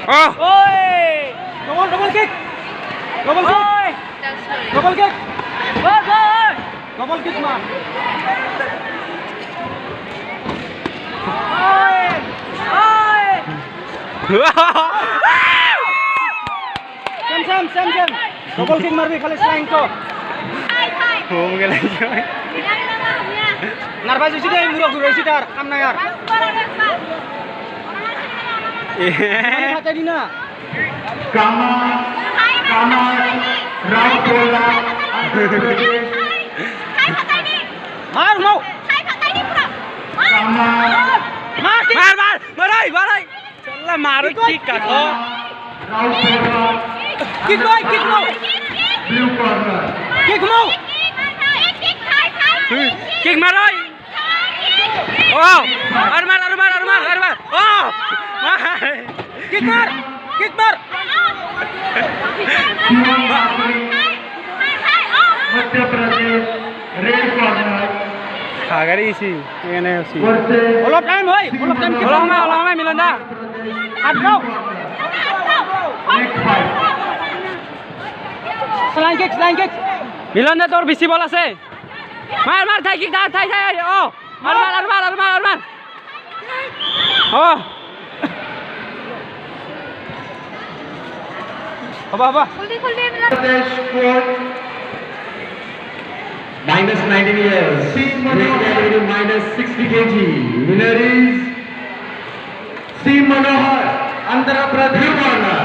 Oi! Double kick! Double kick! Double kick! Double kick man! Oi! Oi! Sam! Double kick marbi খালি স্লাইং তো हो गया nervous হইছি দে মুরো ঘুরাইছি তার কাম না यार খাতা দি না কামা রাও बोला मार मार कामा मार चल मारो किक काटो राव बोला किक नो ब्लू कॉर्नर किक मारो ओ और मार ओ किक मार मध्य प्रदेश रेड कॉर्नर खागरी इसी ये नहीं उसी वर्षे ऑल ऑफ टाइम मिलन दा हाथ नो नेक्स्ट फाइट स्लाइंग किक मिलन दा तोर बेसी बॉल আছে मार थाई किक थाई ओ मार ओ हबा प्रदेश coach minus 19 years minus 60 kg winner is C Manohar Andhra Pradesh